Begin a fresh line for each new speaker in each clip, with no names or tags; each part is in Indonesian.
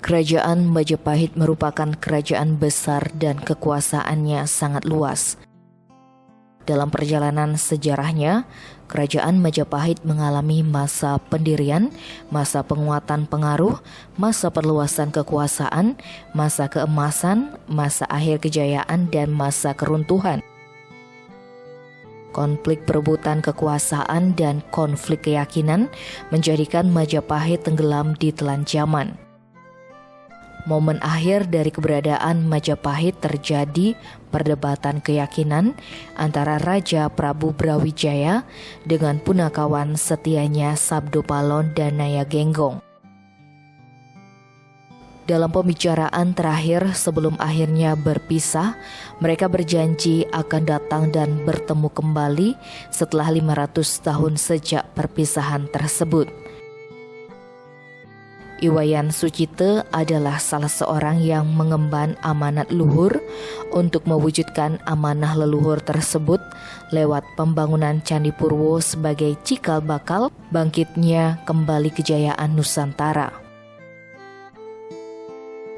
Kerajaan Majapahit merupakan kerajaan besar dan kekuasaannya sangat luas. Dalam perjalanan sejarahnya, Kerajaan Majapahit mengalami masa pendirian, masa penguatan pengaruh, masa perluasan kekuasaan, masa keemasan, masa akhir kejayaan, dan masa keruntuhan. Konflik perebutan kekuasaan dan konflik keyakinan menjadikan Majapahit tenggelam di telan zaman. Momen akhir dari keberadaan Majapahit terjadi perdebatan keyakinan antara Raja Prabu Brawijaya dengan punakawan setianya Sabdo Palon dan Nayagenggong. Dalam pembicaraan terakhir sebelum akhirnya berpisah, mereka berjanji akan datang dan bertemu kembali setelah 500 tahun sejak perpisahan tersebut. Iwayan Sucite adalah salah seorang yang mengemban amanat luhur untuk mewujudkan amanah leluhur tersebut lewat pembangunan Candi Purwo sebagai cikal bakal bangkitnya kembali kejayaan Nusantara.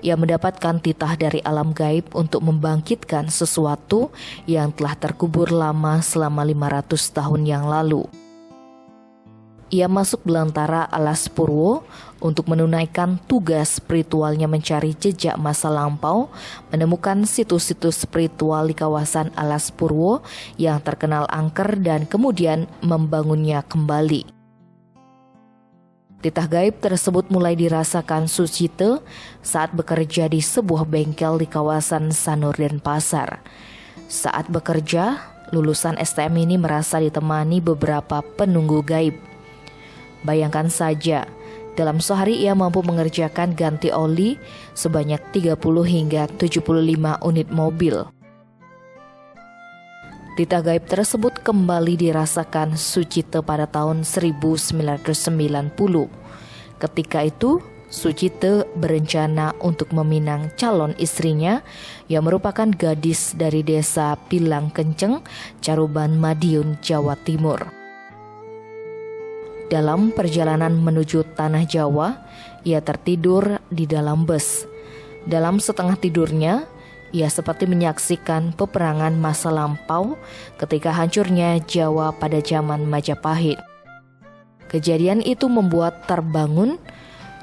Ia mendapatkan titah dari alam gaib untuk membangkitkan sesuatu yang telah terkubur lama selama 500 tahun yang lalu. Ia masuk belantara alas Purwo untuk menunaikan tugas spiritualnya mencari jejak masa lampau, menemukan situs-situs spiritual di kawasan alas Purwo yang terkenal angker dan kemudian membangunnya kembali. Titah gaib tersebut mulai dirasakan Sucite saat bekerja di sebuah bengkel di kawasan Sanur Denpasar. Saat bekerja, lulusan STM ini merasa ditemani beberapa penunggu gaib. Bayangkan saja, dalam sehari ia mampu mengerjakan ganti oli sebanyak 30 hingga 75 unit mobil. Titah gaib tersebut kembali dirasakan Sucite pada tahun 1990. Ketika itu, Sucite berencana untuk meminang calon istrinya yang merupakan gadis dari desa Pilang Kenceng, Caruban Madiun, Jawa Timur. Dalam perjalanan menuju Tanah Jawa, ia tertidur di dalam bus. Dalam setengah tidurnya, ia seperti menyaksikan peperangan masa lampau ketika hancurnya Jawa pada zaman Majapahit. Kejadian itu membuat terbangun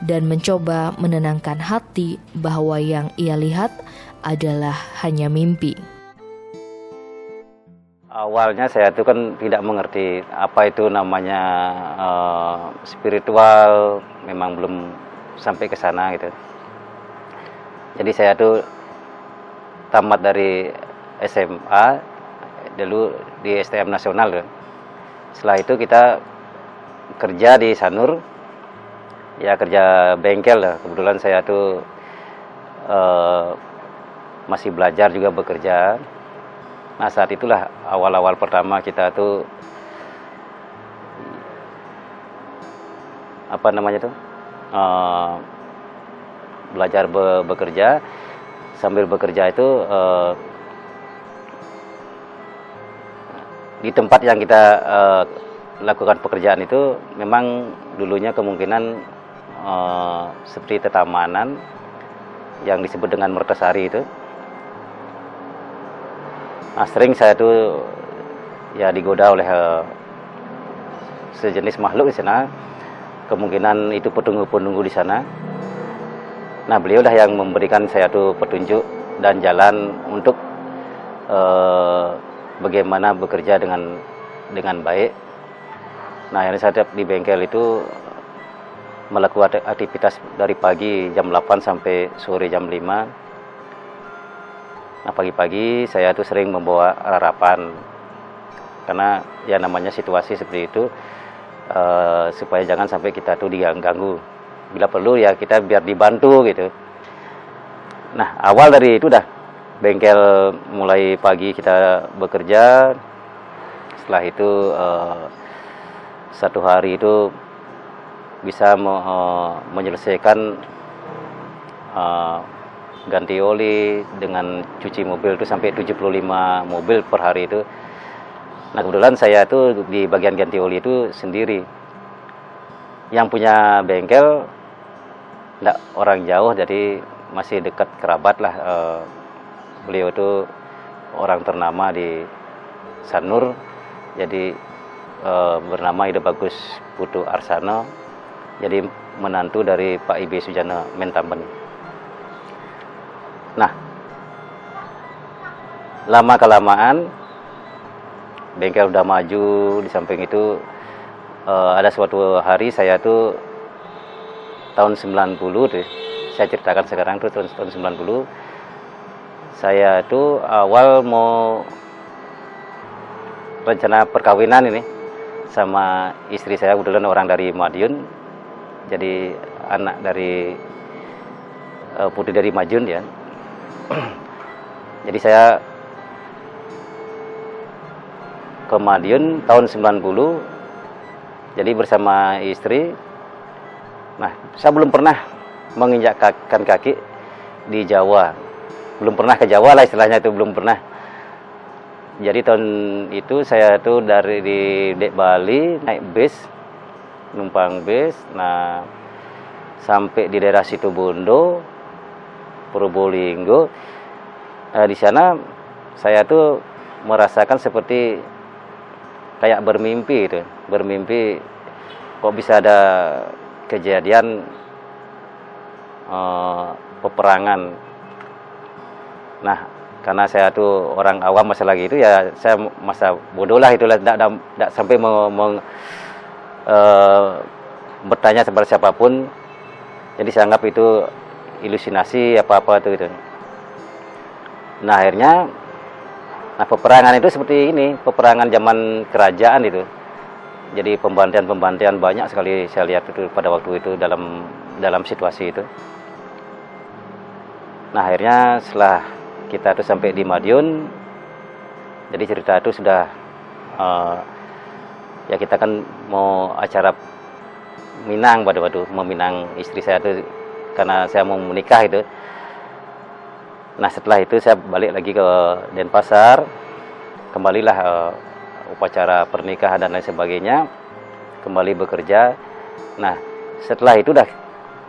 dan mencoba menenangkan hati bahwa yang ia lihat adalah hanya mimpi.
Awalnya saya tuh kan tidak mengerti apa itu namanya spiritual, memang belum sampai ke sana gitu. Jadi saya tuh tamat dari SMA dulu di STM Nasional. Setelah itu kita kerja di Sanur, ya kerja bengkel lah. Kebetulan saya tuh masih belajar juga bekerja. Nah saat itulah awal-awal pertama kita tuh belajar bekerja. Sambil bekerja itu di tempat yang kita lakukan pekerjaan itu memang dulunya kemungkinan seperti tetamanan yang disebut dengan mertesari itu. Nah, sering saya tuh ya digoda oleh sejenis makhluk di sana. Kemungkinan itu penunggu-penunggu di sana. Nah, beliau lah yang memberikan saya tuh petunjuk dan jalan untuk bagaimana bekerja dengan baik. Nah, yang saya di bengkel itu melakukan aktivitas dari pagi jam 8 sampai sore jam 5. Nah, pagi-pagi saya tuh sering membawa harapan karena ya namanya situasi seperti itu, supaya jangan sampai kita tuh diganggu. Bila perlu ya kita biar dibantu gitu. Nah, awal dari itu dah bengkel mulai pagi kita bekerja. Setelah itu satu hari itu bisa menyelesaikan ganti oli dengan cuci mobil itu sampai 75 mobil per hari itu. Nah, kebetulan saya tuh di bagian ganti oli itu sendiri. Yang punya bengkel nggak orang jauh, jadi masih dekat kerabat lah. Beliau itu orang ternama di Sanur, jadi bernama Ida Bagus Putu Arsana, jadi menantu dari Pak IB Sujana Mentamben. Nah, lama-kelamaan bengkel udah maju. Di samping itu ada suatu hari saya tuh tahun 90 tuh, saya ceritakan sekarang tuh tahun 90, saya tuh awal mau rencana perkawinan ini sama istri saya, kebetulan orang dari Madiun, jadi anak dari putri dari Madiun ya. Jadi saya ke Madiun tahun 90, jadi bersama istri. Nah, saya belum pernah menginjakkan kaki di Jawa, belum pernah ke Jawa lah istilahnya, itu belum pernah. Jadi tahun itu saya tuh dari Bali naik bis, numpang bis, nah sampai di daerah Situbondo, Probolinggo. Di sana saya tuh merasakan seperti kayak bermimpi itu, bermimpi kok bisa ada kejadian peperangan. Nah, karena saya tuh orang awam masalah gitu ya, saya masa bodoh lah itulah, tidak sampai bertanya kepada siapapun. Jadi saya anggap itu ilusinasi apa-apa itu gitu. Nah, akhirnya peperangan itu seperti ini, peperangan zaman kerajaan itu. Jadi pembantaian banyak sekali saya lihat itu pada waktu itu dalam situasi itu. Nah, akhirnya setelah kita tuh sampai di Madiun, jadi cerita itu sudah ya kita kan mau acara Minang pada waktu meminang istri saya tuh, karena saya mau menikah itu. Nah, setelah itu saya balik lagi ke Denpasar, kembalilah upacara pernikahan dan lain sebagainya, kembali bekerja. Nah, setelah itu udah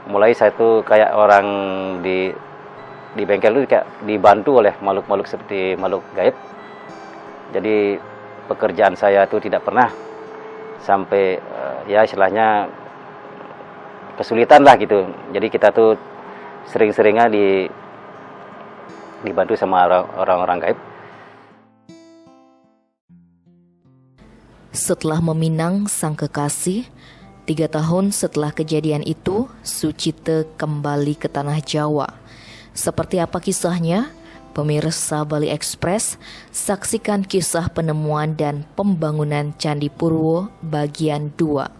mulai saya tuh kayak orang di bengkel itu kayak dibantu oleh makhluk-makhluk seperti makhluk gaib. Jadi pekerjaan saya tuh tidak pernah sampai ya istilahnya kesulitan lah gitu. Jadi kita tuh sering-seringnya dibantu sama orang-orang gaib.
Setelah meminang sang kekasih, 3 tahun setelah kejadian itu, Sucite kembali ke tanah Jawa. Seperti apa kisahnya? Pemirsa Bali Express, saksikan kisah penemuan dan pembangunan Candi Purwo bagian 2.